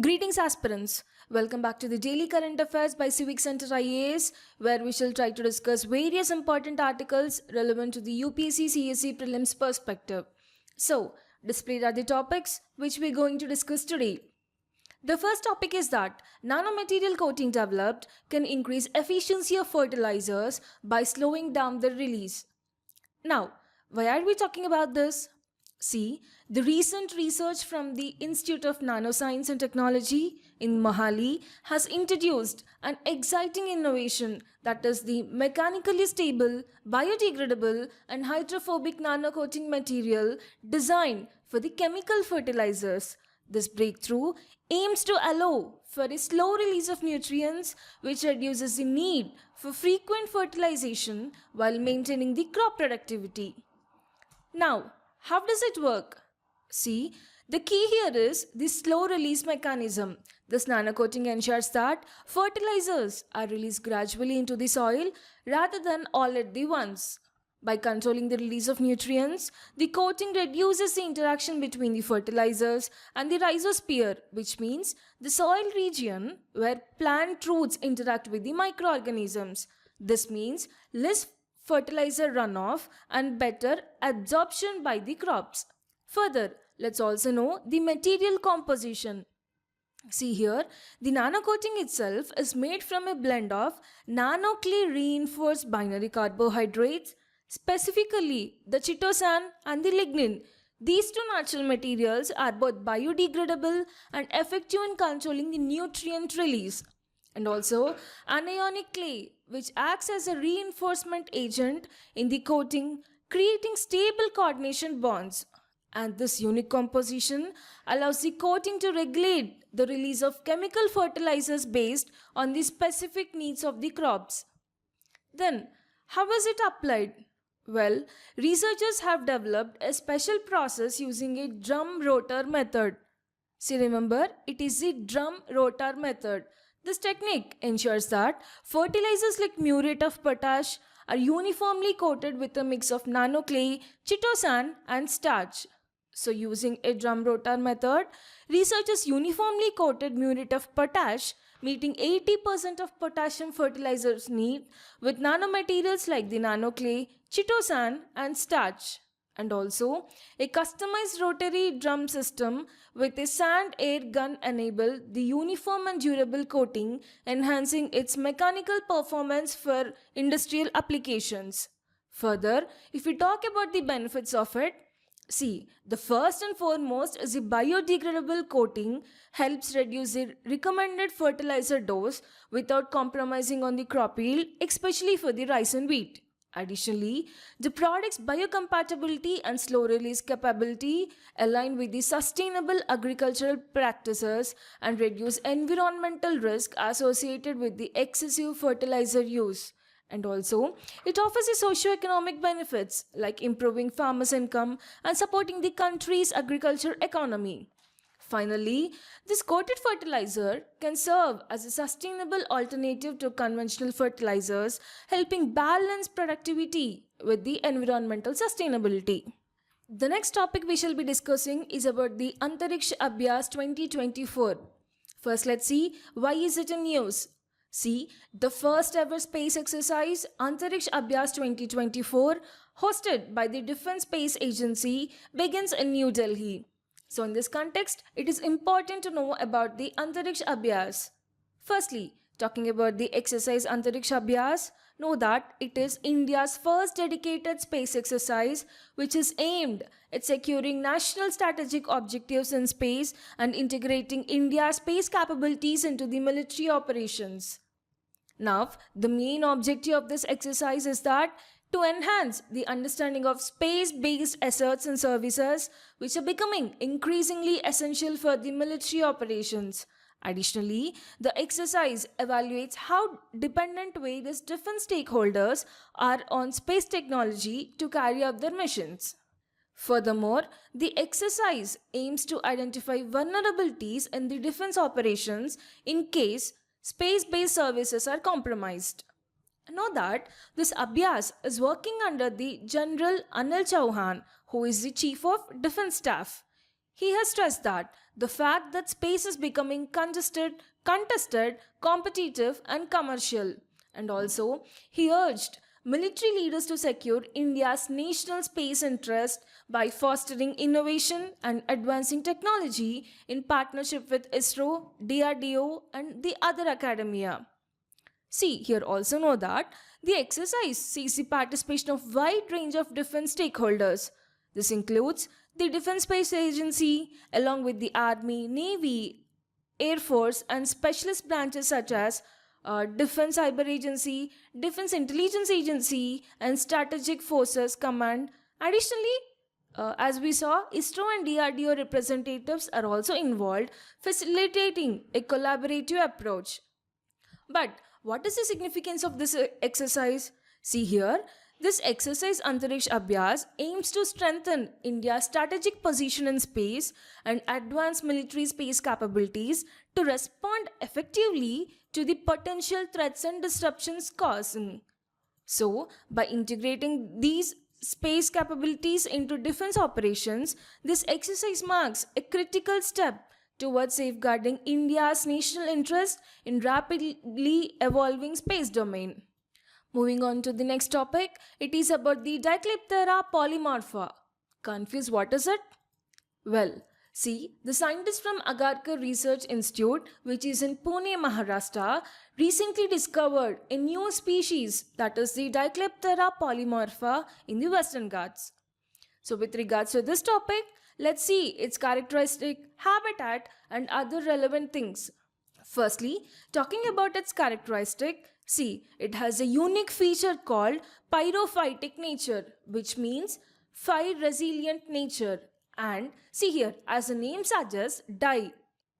Greetings aspirants, welcome back to the Daily Current Affairs by CivicCentre IAS, where we shall try to discuss various important articles relevant to the UPSC CSE prelims perspective. So, displayed are the topics which we are going to discuss today. The first topic is that nanomaterial coating developed can increase efficiency of fertilizers by slowing down their release. Now, why are we talking about this? See, the recent research from the Institute of Nanoscience and Technology in Mohali has introduced an exciting innovation, that is the mechanically stable, biodegradable and hydrophobic nanocoating material designed for the chemical fertilizers. This breakthrough aims to allow for a slow release of nutrients, which reduces the need for frequent fertilization while maintaining the crop productivity. Now, how does it work? See, the key here is the slow release mechanism. This nanocoating ensures that fertilizers are released gradually into the soil rather than all at the once. By controlling the release of nutrients, the coating reduces the interaction between the fertilizers and the rhizosphere, which means the soil region where plant roots interact with the microorganisms. This means less fertilizer runoff and better absorption by the crops. Further, let's also know the material composition. See here, the nanocoating itself is made from a blend of nanoclay reinforced binary carbohydrates, specifically the chitosan and the lignin. These two natural materials are both biodegradable and effective in controlling the nutrient release. And also anionic clay, which acts as a reinforcement agent in the coating, creating stable coordination bonds. And this unique composition allows the coating to regulate the release of chemical fertilizers based on the specific needs of the crops. Then, how is it applied? Well, researchers have developed a special process using a drum rotor method. See, remember, it is the drum rotor method. This technique ensures that fertilizers like muriate of potash are uniformly coated with a mix of nanoclay, chitosan and starch. So using a drum rotor method, researchers uniformly coated muriate of potash, meeting 80% of potassium fertilizers need with nanomaterials like the nanoclay, chitosan and starch. And also, a customized rotary drum system with a sand air gun enabled the uniform and durable coating, enhancing its mechanical performance for industrial applications. Further, if we talk about the benefits of it, see, the first and foremost is the biodegradable coating helps reduce the recommended fertilizer dose without compromising on the crop yield, especially for the rice and wheat. Additionally, the product's biocompatibility and slow release capability align with the sustainable agricultural practices and reduce environmental risk associated with the excessive fertilizer use. And also, it offers the socio-economic benefits like improving farmers' income and supporting the country's agriculture economy. Finally, this coated fertilizer can serve as a sustainable alternative to conventional fertilizers, helping balance productivity with the environmental sustainability. The next topic we shall be discussing is about the Antariksha Abhyas 2024. First, let's see why is it in news. See, the first ever space exercise, Antariksha Abhyas 2024, hosted by the Defense Space Agency, begins in New Delhi. So in this context, it is important to know about the Antariksha Abhyas. Firstly, talking about the exercise Antariksha Abhyas, know that it is India's first dedicated space exercise which is aimed at securing national strategic objectives in space and integrating India's space capabilities into the military operations. Now, the main objective of this exercise is that to enhance the understanding of space-based assets and services which are becoming increasingly essential for the military operations. Additionally, the exercise evaluates how dependent various different stakeholders are on space technology to carry out their missions. Furthermore, the exercise aims to identify vulnerabilities in the defense operations in case space-based services are compromised. Know that this Abhyas is working under the General Anil Chauhan, who is the Chief of Defense Staff. He has stressed that the fact that space is becoming contested, competitive, and commercial. And also, he urged military leaders to secure India's national space interest by fostering innovation and advancing technology in partnership with ISRO, DRDO, and the other academia. See, here also know that the exercise sees the participation of wide range of defense stakeholders. This includes the Defense Space Agency along with the Army, Navy, Air Force and specialist branches such as Defense Cyber Agency, Defense Intelligence Agency and Strategic Forces Command. Additionally, as we saw, ISRO and DRDO representatives are also involved, facilitating a collaborative approach. But what is the significance of this exercise? See here, this exercise Antariksha Abhyas aims to strengthen India's strategic position in space and advance military space capabilities to respond effectively to the potential threats and disruptions causing. So, by integrating these space capabilities into defense operations, this exercise marks a critical step towards safeguarding India's national interest in rapidly evolving space domain. Moving on to the next topic, it is about the Dicliptera polymorpha. Confused, what is it? Well, see, the scientists from Agarkar Research Institute, which is in Pune, Maharashtra, recently discovered a new species, that is the Dicliptera polymorpha in the Western Ghats. So with regards to this topic, let's see its characteristic, habitat and other relevant things. Firstly, talking about its characteristic, see, it has a unique feature called pyrophytic nature, which means fire resilient nature. And see here, as the name suggests,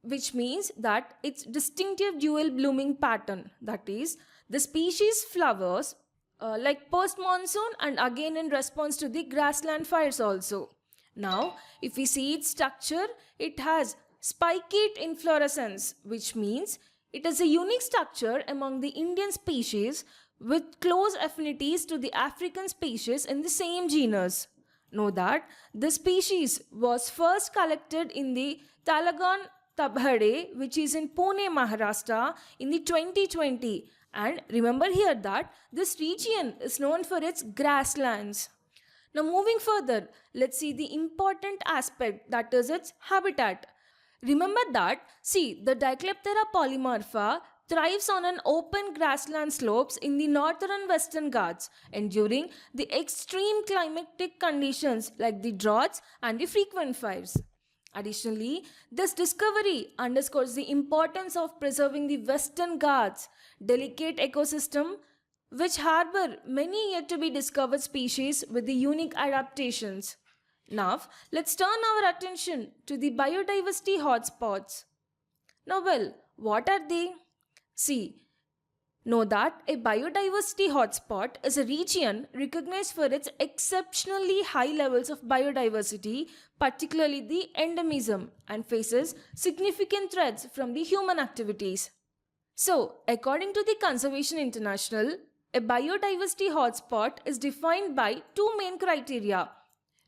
which means that its distinctive dual blooming pattern, that is, the species flowers like post monsoon and again in response to the grassland fires also. Now, if we see its structure, it has spicate inflorescence, which means it is a unique structure among the Indian species with close affinities to the African species in the same genus. Know that this species was first collected in the Talagon Tabhade, which is in Pune, Maharashtra in the 2020. And remember here that this region is known for its grasslands. Now moving further, let's see the important aspect, that is its habitat. Remember that, see, the Dicliptera polymorpha thrives on an open grassland slopes in the northern and western Ghats, enduring the extreme climatic conditions like the droughts and the frequent fires. Additionally, this discovery underscores the importance of preserving the Western Ghats' delicate ecosystem, which harbor many yet to be discovered species with the unique adaptations. Now, let's turn our attention to the biodiversity hotspots. Now, well, what are they? See, know that a biodiversity hotspot is a region recognized for its exceptionally high levels of biodiversity, particularly the endemism, and faces significant threats from the human activities. So, according to the Conservation International, a biodiversity hotspot is defined by two main criteria.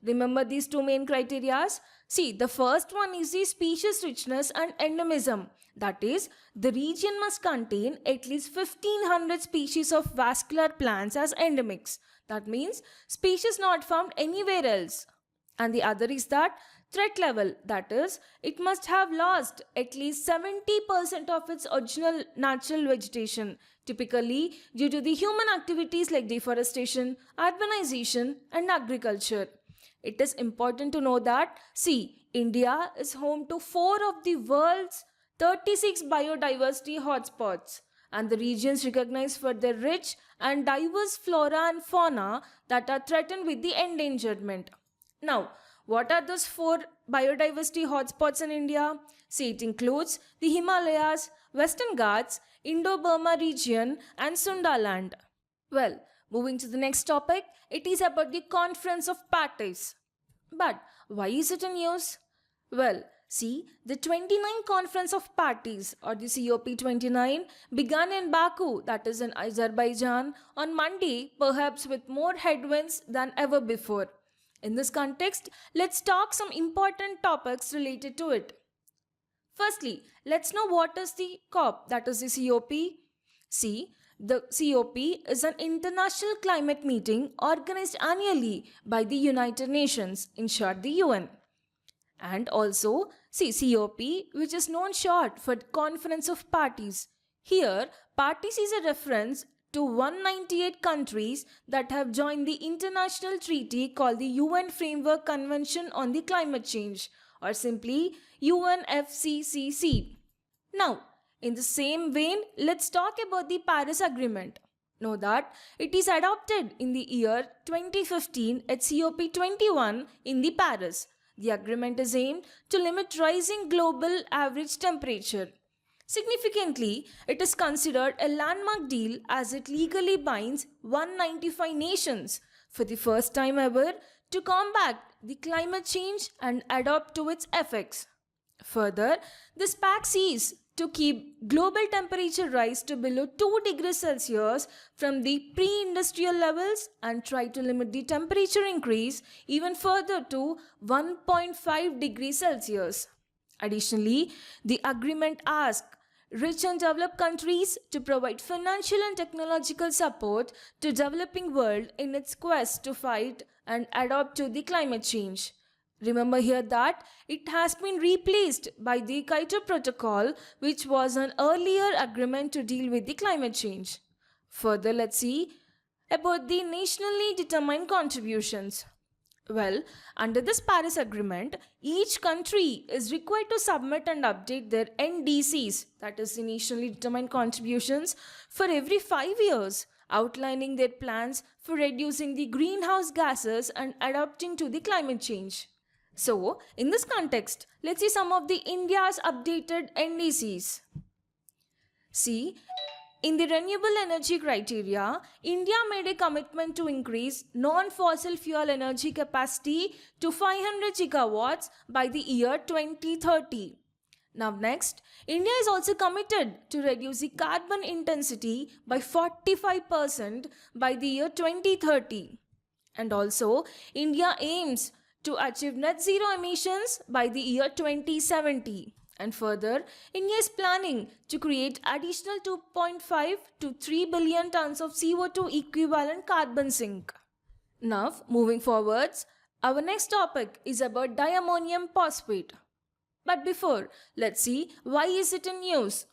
Remember these two main criteria? See, the first one is the species richness and endemism. That is, the region must contain at least 1500 species of vascular plants as endemics. That means species not found anywhere else. And the other is that threat level, that is, it must have lost at least 70% of its original natural vegetation, typically due to the human activities like deforestation, urbanization and agriculture. It is important to know that, see, India is home to 4 of the world's 36 biodiversity hotspots, and the regions recognized for their rich and diverse flora and fauna that are threatened with the endangerment. Now, what are those 4 biodiversity hotspots in India? See, it includes the Himalayas, Western Ghats, Indo-Burma region and Sundaland. Well, moving to the next topic, it is about the Conference of Parties. But why is it in use? Well, see, the 29th Conference of Parties, or the COP29, began in Baku, that is in Azerbaijan, on Monday, perhaps with more headwinds than ever before. In this context, let's talk some important topics related to it. Firstly, let's know what is the COP, that is the COP. See, the COP is an international climate meeting organized annually by the United Nations, in short the UN. And also, see, COP, which is known short for Conference of Parties. Here, parties is a reference to 198 countries that have joined the international treaty called the UN Framework Convention on the Climate Change, or simply UNFCCC. Now, in the same vein, let's talk about the Paris Agreement. Know that it is adopted in the year 2015 at COP21 in the Paris. The agreement is aimed to limit rising global average temperature. Significantly, it is considered a landmark deal as it legally binds 195 nations for the first time ever to combat the climate change and adapt to its effects. Further, this pact seeks to keep global temperature rise to below 2 degrees Celsius from the pre-industrial levels and try to limit the temperature increase even further to 1.5 degrees Celsius. Additionally, the agreement asks rich and developed countries to provide financial and technological support to developing world in its quest to fight and adapt to the climate change. Remember here that it has been replaced by the Kyoto Protocol, which was an earlier agreement to deal with the climate change. Further, let's see about the nationally determined contributions. Well, under this Paris Agreement, each country is required to submit and update their NDCs, that is the nationally determined contributions, for every 5 years, outlining their plans for reducing the greenhouse gases and adapting to the climate change. So, in this context, let's see some of the India's updated NDCs. See, in the renewable energy criteria, India made a commitment to increase non-fossil fuel energy capacity to 500 gigawatts by the year 2030. Now next, India is also committed to reduce the carbon intensity by 45% by the year 2030. And also, India aims to achieve net zero emissions by the year 2070. And further, India is planning to create additional 2.5 to 3 billion tons of CO2 equivalent carbon sink. Now, moving forwards, our next topic is about Di-Ammonium Phosphate. But before, let's see why is it in news.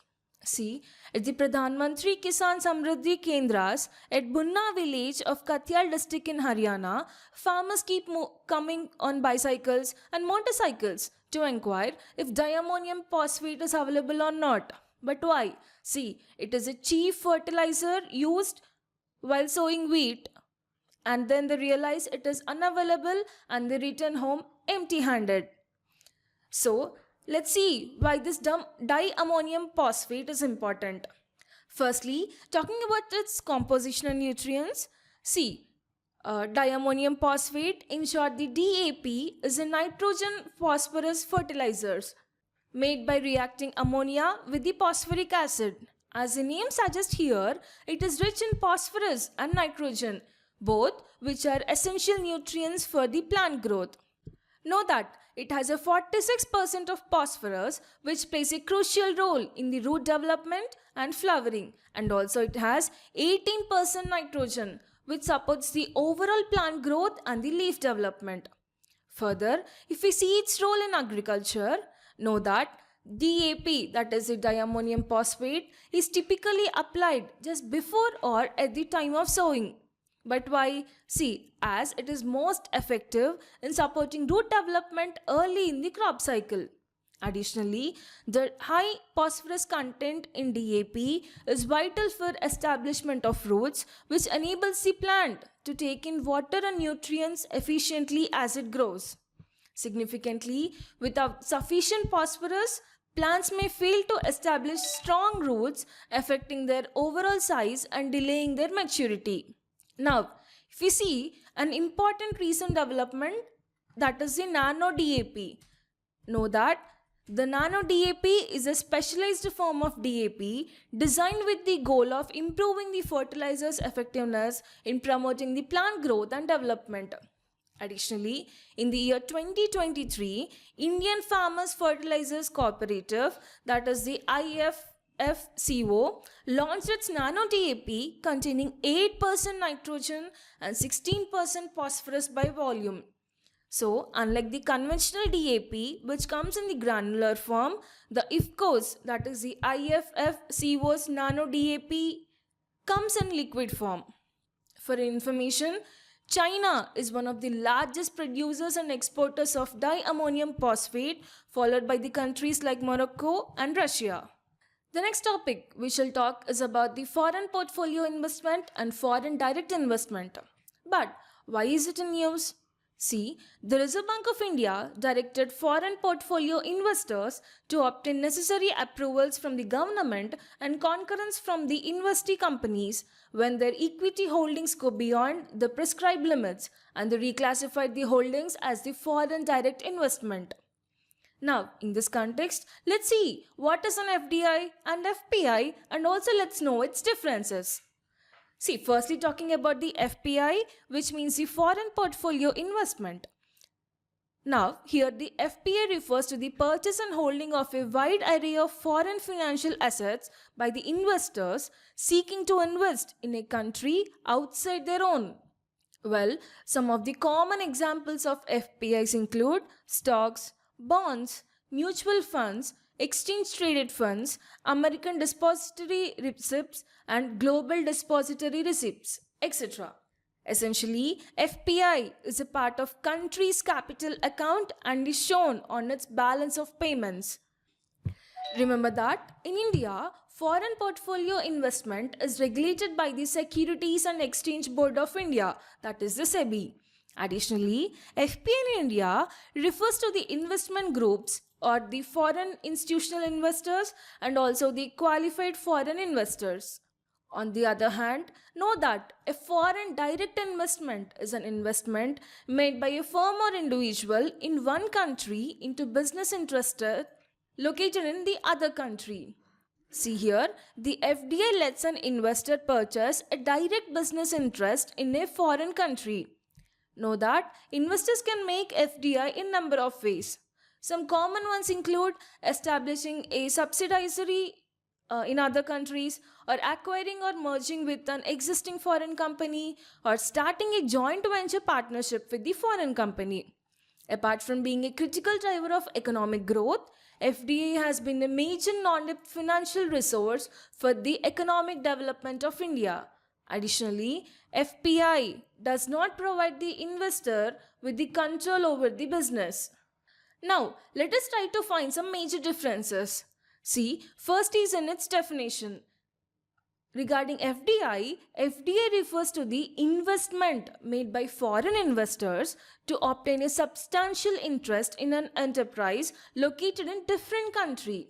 See, at the Pradhan Mantri Kisan Samriddhi Kendras at Bunna village of Katyal district in Haryana, farmers keep coming on bicycles and motorcycles to inquire if Di-Ammonium Phosphate is available or not. But why? See, it is a chief fertilizer used while sowing wheat, and then they realize it is unavailable and they return home empty-handed. So, let's see why this Di-Ammonium Phosphate is important. Firstly, talking about its composition and nutrients. See, Di-Ammonium Phosphate, in short the DAP, is a nitrogen phosphorus fertilizers made by reacting ammonia with the phosphoric acid. As the name suggests here, it is rich in phosphorus and nitrogen, both which are essential nutrients for the plant growth. Know that it has a 46% of phosphorus, which plays a crucial role in the root development and flowering, and also it has 18% nitrogen, which supports the overall plant growth and the leaf development. Further, if we see its role in agriculture, know that DAP, that is the Di-Ammonium Phosphate, is typically applied just before or at the time of sowing. But why? See, as it is most effective in supporting root development early in the crop cycle. Additionally, the high phosphorus content in DAP is vital for establishment of roots, which enables the plant to take in water and nutrients efficiently as it grows. Significantly, without sufficient phosphorus, plants may fail to establish strong roots, affecting their overall size and delaying their maturity. Now, if we see an important recent development, that is the Nano DAP. Know that the Nano DAP is a specialized form of DAP designed with the goal of improving the fertilizer's effectiveness in promoting the plant growth and development. Additionally, in the year 2023, Indian Farmers Fertilizers Cooperative, that is the IFFCO, launched its Nano DAP containing 8% nitrogen and 16% phosphorus by volume. So, unlike the conventional DAP, which comes in the granular form, the IFCO's, that is the IFFCO's Nano DAP, comes in liquid form. For information, China is one of the largest producers and exporters of Di-Ammonium Phosphate, followed by the countries like Morocco and Russia. The next topic we shall talk is about the foreign portfolio investment and foreign direct investment. But why is it in news? See, the Reserve Bank of India directed foreign portfolio investors to obtain necessary approvals from the government and concurrence from the investee companies when their equity holdings go beyond the prescribed limits, and they reclassified the holdings as the foreign direct investment. Now, in this context, let's see what is an FDI and FPI, and also let's know its differences. See, firstly talking about the FPI, which means the foreign portfolio investment. Now, here the FPI refers to the purchase and holding of a wide array of foreign financial assets by the investors seeking to invest in a country outside their own. Well, some of the common examples of FPIs include stocks, bonds, mutual funds, exchange traded funds, American depository receipts, and global depository receipts, etc. Essentially, FPI is a part of country's capital account and is shown on its balance of payments. Remember that in India, foreign portfolio investment is regulated by the Securities and Exchange Board of India, that is the SEBI. Additionally, FPI in India refers to the investment groups or the foreign institutional investors and also the qualified foreign investors. On the other hand, know that a foreign direct investment is an investment made by a firm or individual in one country into business interests located in the other country. See here, the FDI lets an investor purchase a direct business interest in a foreign country. Know that investors can make FDI in number of ways. Some common ones include establishing a subsidiary in other countries, or acquiring or merging with an existing foreign company, or starting a joint venture partnership with the foreign company. Apart from being a critical driver of economic growth, FDI has been a major non-financial resource for the economic development of India. Additionally, FPI does not provide the investor with the control over the business. Now, let us try to find some major differences. See, first is in its definition. Regarding FDI, FDI refers to the investment made by foreign investors to obtain a substantial interest in an enterprise located in different country.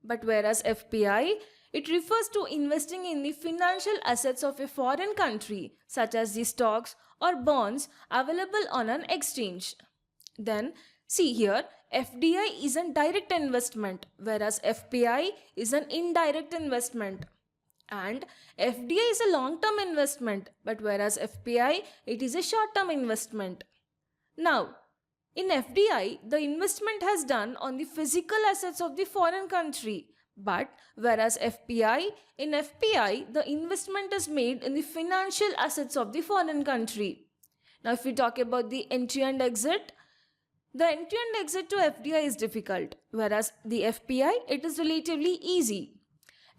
But whereas FPI, it refers to investing in the financial assets of a foreign country, such as the stocks or bonds available on an exchange. Then, see here, FDI is a direct investment, whereas FPI is an indirect investment. And FDI is a long-term investment, but whereas FPI, it is a short-term investment. Now, in FDI, the investment has done on the physical assets of the foreign country. But whereas in FPI, the investment is made in the financial assets of the foreign country. Now, if we talk about the entry and exit, the entry and exit to FDI is difficult, whereas the FPI, it is relatively easy.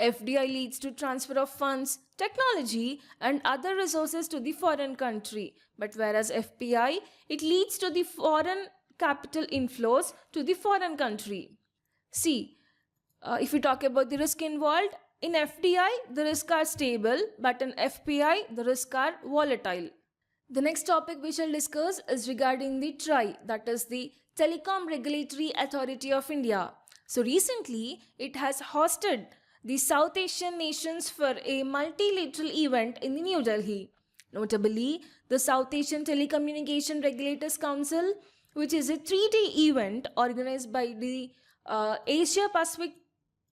FDI leads to transfer of funds, technology, and other resources to the foreign country, but whereas FPI, it leads to the foreign capital inflows to the foreign country. See, if we talk about the risk involved, in FDI, the risks are stable, but in FPI, the risks are volatile. The next topic we shall discuss is regarding the TRAI, that is the Telecom Regulatory Authority of India. So recently, it has hosted the South Asian nations for a multilateral event in New Delhi. Notably, the South Asian Telecommunication Regulators Council, which is a 3-day event organized by the Asia Pacific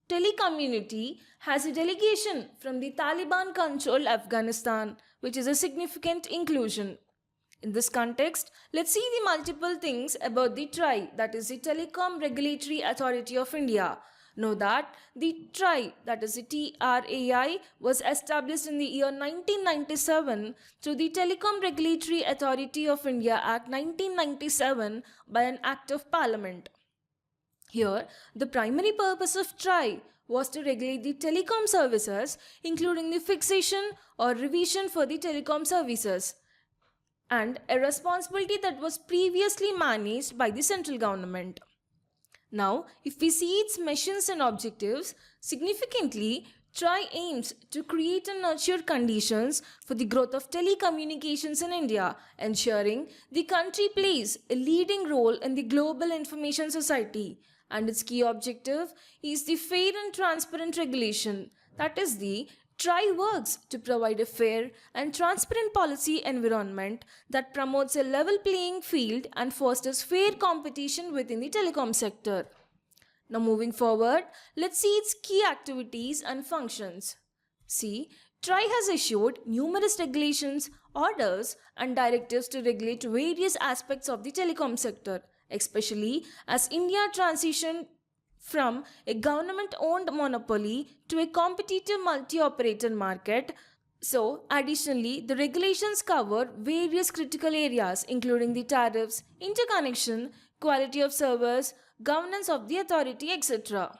Telecommunity, has a delegation from the Taliban-controlled Afghanistan, which is a significant inclusion. In this context, let's see the multiple things about the TRAI, that is the Telecom Regulatory Authority of India. Know that the TRAI, that is the TRAI, was established in the year 1997 through the Telecom Regulatory Authority of India Act 1997 by an Act of Parliament. Here, the primary purpose of TRAI was to regulate the telecom services, including the fixation or revision for the telecom services, and a responsibility that was previously managed by the central government. Now, if we see its missions and objectives, significantly, TRAI aims to create and nurture conditions for the growth of telecommunications in India, ensuring the country plays a leading role in the global information society. And its key objective is the fair and transparent regulation. That is, the TRAI works to provide a fair and transparent policy environment that promotes a level playing field and fosters fair competition within the telecom sector. Now moving forward, let's see its key activities and functions. See, TRAI has issued numerous regulations, orders and directives to regulate various aspects of the telecom sector, especially as India transitioned from a government-owned monopoly to a competitive multi-operator market. So, additionally, the regulations cover various critical areas including the tariffs, interconnection, quality of service, governance of the authority, etc.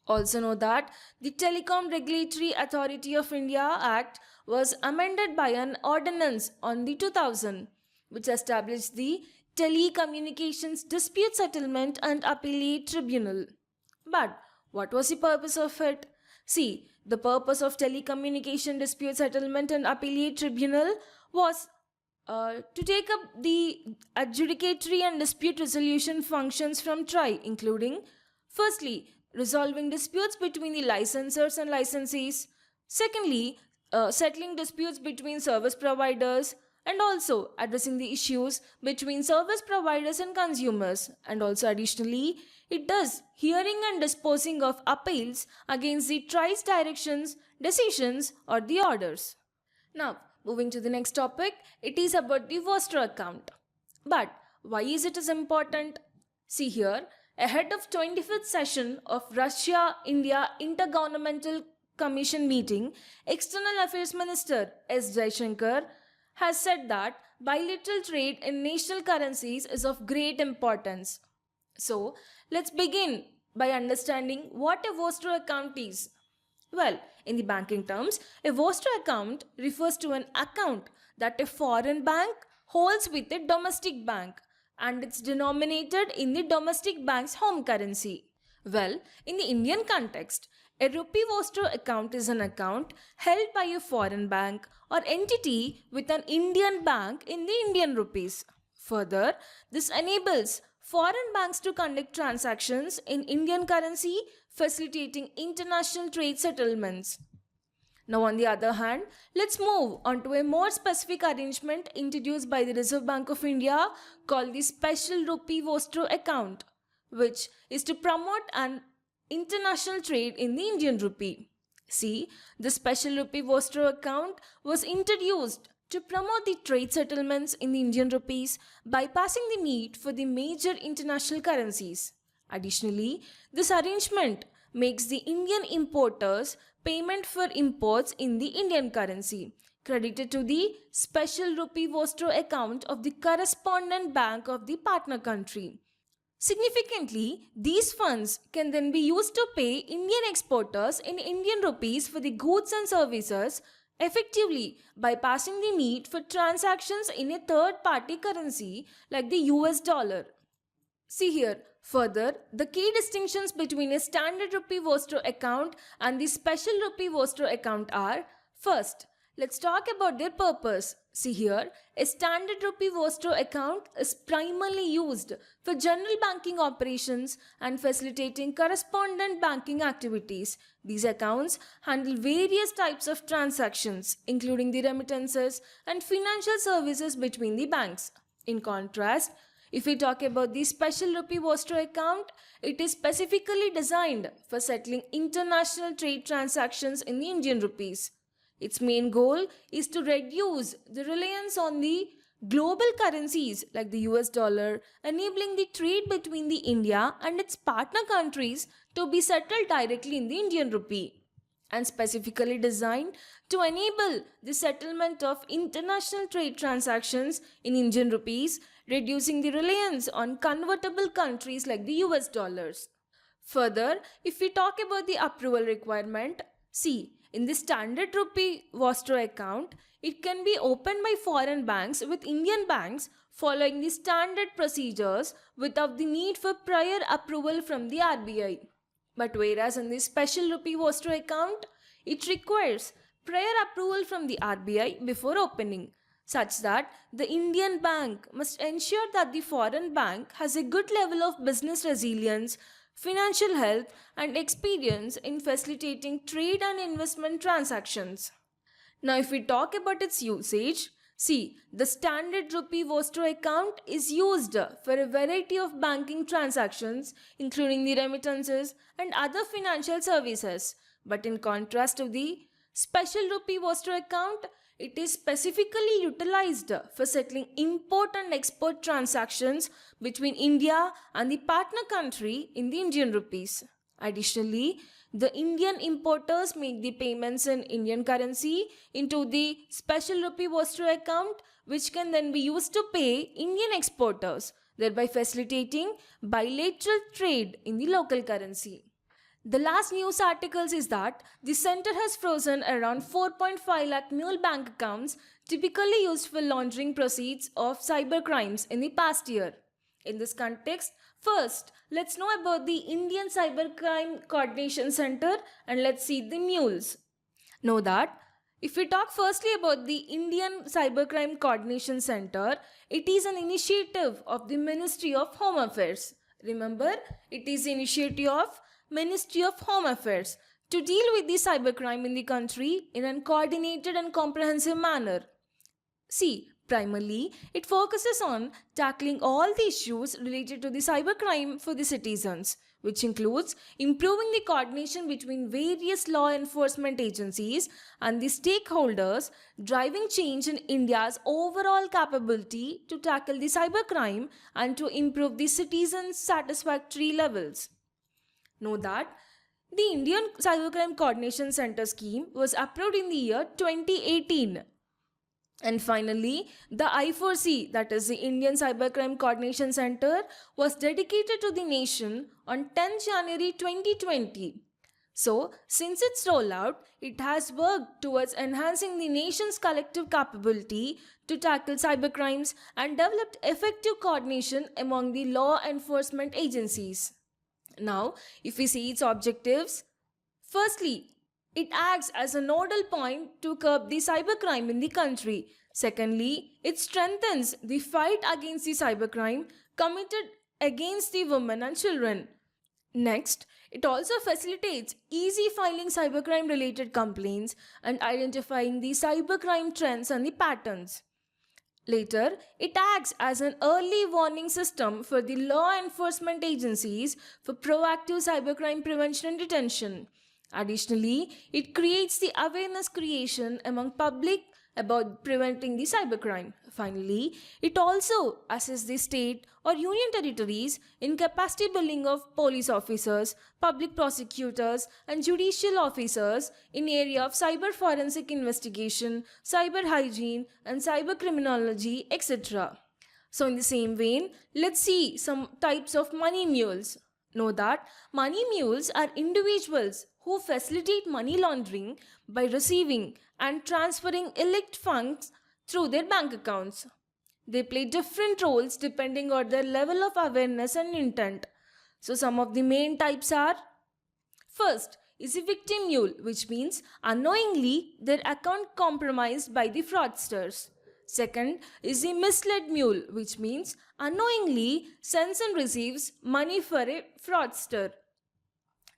Also know that the Telecom Regulatory Authority of India Act was amended by an ordinance on the 2000, which established the Telecommunications Dispute Settlement and Appellate Tribunal. But what was the purpose of it? See, the purpose of Telecommunication Dispute Settlement and Appellate Tribunal was to take up the adjudicatory and dispute resolution functions from TRAI, including, firstly, resolving disputes between the licensors and licensees, secondly, settling disputes between service providers, and also addressing the issues between service providers and consumers, and also additionally it does hearing and disposing of appeals against the TRAI's directions, decisions or the orders. Now moving to the next topic, it is about the Vostro account. But why is it as important? See here, ahead of 25th session of Russia-India Intergovernmental Commission meeting, External Affairs Minister S. Jaishankar has said that bilateral trade in national currencies is of great importance. So, let's begin by understanding what a Vostro account is. Well, in the banking terms, a Vostro account refers to an account that a foreign bank holds with a domestic bank and it's denominated in the domestic bank's home currency. Well, in the Indian context, a Rupee Vostro account is an account held by a foreign bank or entity with an Indian bank in the Indian rupees. Further, this enables foreign banks to conduct transactions in Indian currency, facilitating international trade settlements. Now, on the other hand, let's move on to a more specific arrangement introduced by the Reserve Bank of India called the Special Rupee Vostro account, which is to promote an international trade in the Indian rupee. See, the Special Rupee Vostro account was introduced to promote the trade settlements in the Indian rupees, bypassing the need for the major international currencies. Additionally, this arrangement makes the Indian importers payment for imports in the Indian currency credited to the Special Rupee Vostro account of the correspondent bank of the partner country. Significantly, these funds can then be used to pay Indian exporters in Indian rupees for the goods and services, effectively bypassing the need for transactions in a third-party currency like the US dollar. See here, further, the key distinctions between a standard Rupee Vostro account and the Special Rupee Vostro account are: first, let's talk about their purpose. See here, a standard Rupee Vostro account is primarily used for general banking operations and facilitating correspondent banking activities. These accounts handle various types of transactions, including the remittances and financial services between the banks. In contrast, if we talk about the Special Rupee Vostro account, it is specifically designed for settling international trade transactions in the Indian rupees. Its main goal is to reduce the reliance on the global currencies like the US dollar, enabling the trade between the India and its partner countries to be settled directly in the Indian rupee, and specifically designed to enable the settlement of international trade transactions in Indian rupees, reducing the reliance on convertible countries like the US dollars. Further, if we talk about the approval requirement, see, in the standard rupee Vostro account, it can be opened by foreign banks with Indian banks following the standard procedures without the need for prior approval from the RBI. But whereas in the special rupee Vostro account, it requires prior approval from the RBI before opening, such that the Indian bank must ensure that the foreign bank has a good level of business resilience, financial health, and experience in facilitating trade and investment transactions. Now, if we talk about its usage, see, the standard rupee Vostro account is used for a variety of banking transactions, including the remittances and other financial services. But in contrast to the special rupee Vostro account, it is specifically utilized for settling import and export transactions between India and the partner country in the Indian rupees. Additionally, the Indian importers make the payments in Indian currency into the special rupee Vostro account, which can then be used to pay Indian exporters, thereby facilitating bilateral trade in the local currency. The last news articles is that the center has frozen around 4.5 lakh Mule bank accounts typically used for laundering proceeds of cybercrimes in the past year. In this context, first, let's know about the Indian Cybercrime Coordination Center and let's see the mules. Know that if we talk firstly about the Indian Cybercrime Coordination Center, it is an initiative of the Ministry of Home Affairs. Remember, it is the initiative of Ministry of Home Affairs to deal with the cybercrime in the country in a coordinated and comprehensive manner. See, primarily, it focuses on tackling all the issues related to the cybercrime for the citizens, which includes improving the coordination between various law enforcement agencies and the stakeholders, driving change in India's overall capability to tackle the cybercrime and to improve the citizens' satisfactory levels. Know that the Indian Cybercrime Coordination Center scheme was approved in the year 2018. And finally, the I4C, that is the Indian Cybercrime Coordination Center, was dedicated to the nation on 10th January 2020. So, since its rollout, it has worked towards enhancing the nation's collective capability to tackle cybercrimes and developed effective coordination among the law enforcement agencies. Now, if we see its objectives, firstly, it acts as a nodal point to curb the cybercrime in the country. Secondly, it strengthens the fight against the cybercrime committed against the women and children. Next, it also facilitates easy filing cybercrime related complaints and identifying the cybercrime trends and the patterns. Later, it acts as an early warning system for the law enforcement agencies for proactive cybercrime prevention and detention. Additionally, it creates the awareness creation among public about preventing the cybercrime. Finally, it also assists the state or union territories in capacity building of police officers, public prosecutors, and judicial officers in area of cyber forensic investigation, cyber hygiene, and cyber criminology, etc. So in the same vein, let's see some types of money mules. Know that money mules are individuals who facilitate money laundering by receiving and transferring illicit funds through their bank accounts. They play different roles depending on their level of awareness and intent. So some of the main types are: first is a victim mule, which means unknowingly their account compromised by the fraudsters. Second is a misled mule, which means unknowingly sends and receives money for a fraudster.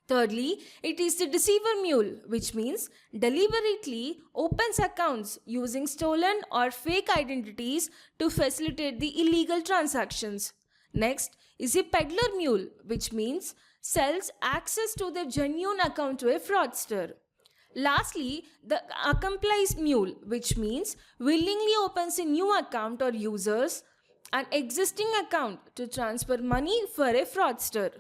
Thirdly, it is the deceiver mule, which means deliberately opens accounts using stolen or fake identities to facilitate the illegal transactions. Next is a peddler mule, which means sells access to their genuine account to a fraudster. Lastly, the accomplice mule, which means willingly opens a new account or users an existing account to transfer money for a fraudster.